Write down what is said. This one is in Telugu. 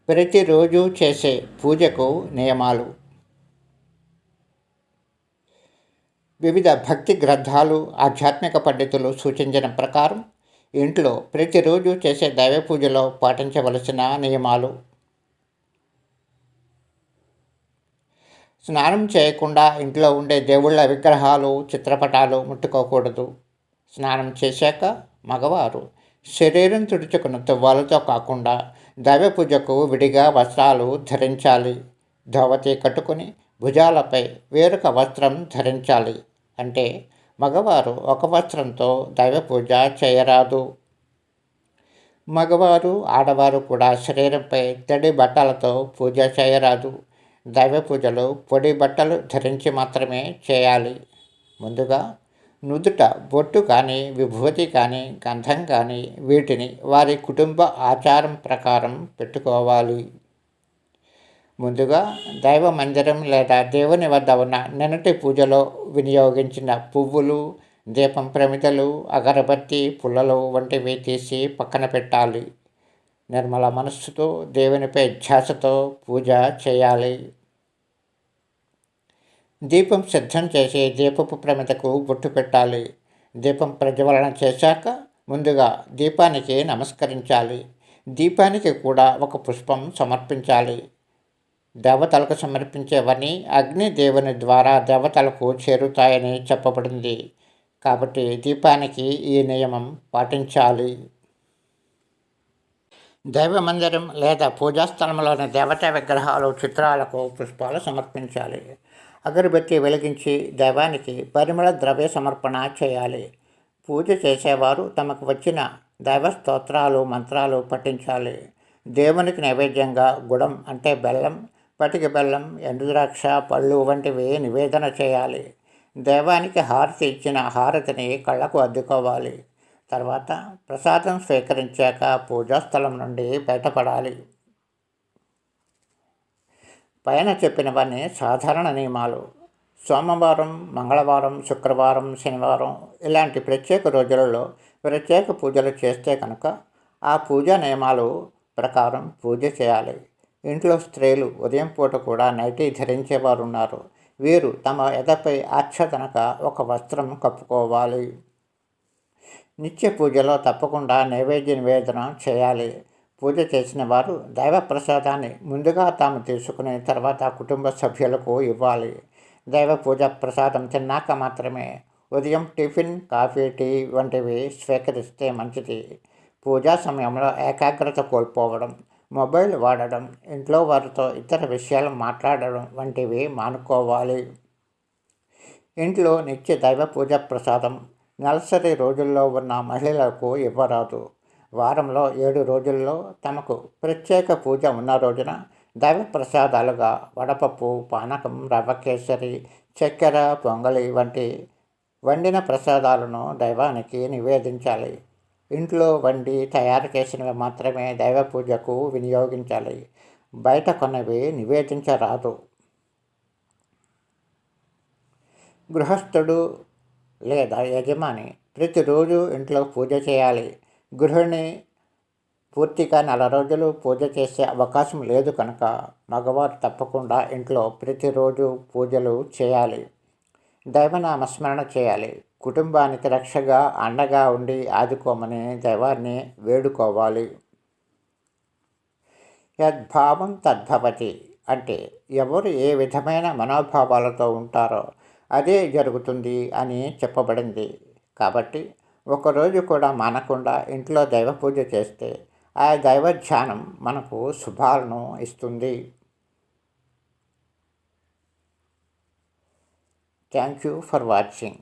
ప్రతిరోజు చేసే పూజకు నియమాలు. వివిధ భక్తి గ్రంథాలు, ఆధ్యాత్మిక పండితులు సూచించిన ప్రకారం ఇంట్లో ప్రతిరోజు చేసే దైవ పూజలో పాటించవలసిన నియమాలు. స్నానం చేయకుండా ఇంట్లో ఉండే దేవుళ్ళ విగ్రహాలు, చిత్రపటాలు ముట్టుకోకూడదు. స్నానం చేశాక మగవారు శరీరం తుడుచుకున్న తువ్వాలతో కాకుండా దైవ పూజకు విడిగా వస్త్రాలు ధరించాలి. ధోవతి కట్టుకుని భుజాలపై వేరొక వస్త్రం ధరించాలి. అంటే మగవారు ఒక వస్త్రంతో దైవ పూజ చేయరాదు. మగవారు, ఆడవారు కూడా శరీరంపై తడి బట్టలతో పూజ చేయరాదు. దైవ పూజలు పొడి బట్టలు ధరించి మాత్రమే చేయాలి. ముందుగా నుదుట బొట్టు కానీ, విభూతి కానీ, గంధం కానీ వీటిని వారి కుటుంబ ఆచారం ప్రకారం పెట్టుకోవాలి. ముందుగా దైవ మందిరం లేదా దేవుని వద్ద ఉన్న నిన్నటి పూజలో వినియోగించిన పువ్వులు, దీపం ప్రమిదలు, అగరబత్తి, పుల్లలు వంటివి తీసి పక్కన పెట్టాలి. నిర్మల మనస్సుతో దేవునిపై ధ్యాసతో పూజ చేయాలి. దీపం సిద్ధం చేసి దీపపు ప్రమిదకు బొట్టు పెట్టాలి. దీపం ప్రజ్వలన చేశాక ముందుగా దీపానికి నమస్కరించాలి. దీపానికి కూడా ఒక పుష్పం సమర్పించాలి. దేవతలకు సమర్పించేవన్నీ అగ్ని దేవుని ద్వారా దేవతలకు చేరుతాయని చెప్పబడింది. కాబట్టి దీపానికి ఈ నియమం పాటించాలి. దైవ మందిరం లేదా పూజాస్థలంలోని దేవతా విగ్రహాలు, చిత్రాలకు పుష్పాలు సమర్పించాలి. అగరబత్తి వెలిగించి దైవానికి పరిమళ ద్రవ్య సమర్పణ చేయాలి. పూజ చేసేవారు తమకు వచ్చిన దైవ స్తోత్రాలు, మంత్రాలు పఠించాలి. దేవునికి నైవేద్యంగా గుడం అంటే బెల్లం, పటిక బెల్లం, ఎండుద్రాక్ష, పళ్ళు వంటివి నివేదన చేయాలి. దైవానికి హారతి ఇచ్చిన హారతిని కళ్ళకు అద్దుకోవాలి. తర్వాత ప్రసాదం స్వీకరించాక పూజాస్థలం నుండి బయటపడాలి. పైన చెప్పినవన్నీ సాధారణ నియమాలు. సోమవారం, మంగళవారం, శుక్రవారం, శనివారం ఇలాంటి ప్రత్యేక రోజులలో ప్రత్యేక పూజలు చేస్తే కనుక ఆ పూజా నియమాలు ప్రకారం పూజ చేయాలి. ఇంట్లో స్త్రీలు ఉదయం పూట కూడా నైటీ ధరించేవారు ఉన్నారు. వీరు తమ ఎదపై ఆచ్ఛాదనగా ఒక వస్త్రం కప్పుకోవాలి. నిత్య పూజలో తప్పకుండా నైవేద్య నివేదన చేయాలి. పూజ చేసిన వారు దైవ ప్రసాదాన్ని ముందుగా తాము తీసుకుని తర్వాత కుటుంబ సభ్యులకు ఇవ్వాలి. దైవ పూజ ప్రసాదం తిన్నాక మాత్రమే ఉదయం టిఫిన్, కాఫీ, టీ వంటివి స్వీకరిస్తే మంచిది. పూజా సమయంలో ఏకాగ్రత కోల్పోవడం, మొబైల్ వాడడం, ఇంట్లో వారితో ఇతర విషయాలు మాట్లాడడం వంటివి మానుకోవాలి. ఇంట్లో నిత్య దైవ పూజ ప్రసాదం నెలసరి రోజుల్లో ఉన్న మహిళలకు ఇవ్వరాదు. వారంలో 7 రోజుల్లో తమకు ప్రత్యేక పూజ ఉన్న రోజున దైవ ప్రసాదాలుగా వడపప్పు, పానకం, రవ్వ కేసరి, చక్కెర పొంగలి వంటి వండిన ప్రసాదాలను దైవానికి నివేదించాలి. ఇంట్లో వండి తయారు చేసినవి మాత్రమే దైవ పూజకు వినియోగించాలి. బయట కొన్నవి నివేదించరాదు. గృహస్థుడు లేదా యజమాని ప్రతిరోజు ఇంట్లో పూజ చేయాలి. గృహిణి పూర్తిగా 4 రోజులు పూజ చేసే అవకాశం లేదు కనుక మగవారు తప్పకుండా ఇంట్లో ప్రతిరోజు పూజలు చేయాలి. దైవనామస్మరణ చేయాలి. కుటుంబానికి రక్షగా అండగా ఉండి ఆదుకోమని దైవాన్ని వేడుకోవాలి. యద్భావం తద్భవతి అంటే ఎవరు ఏ విధమైన మనోభావాలతో ఉంటారో అదే జరుగుతుంది అని చెప్పబడింది. కాబట్టి ఒకరోజు కూడా మానకుండా ఇంట్లో దైవ పూజ చేస్తే ఆ దైవ ధ్యానం మనకు శుభాలను ఇస్తుంది. Thank you for watching.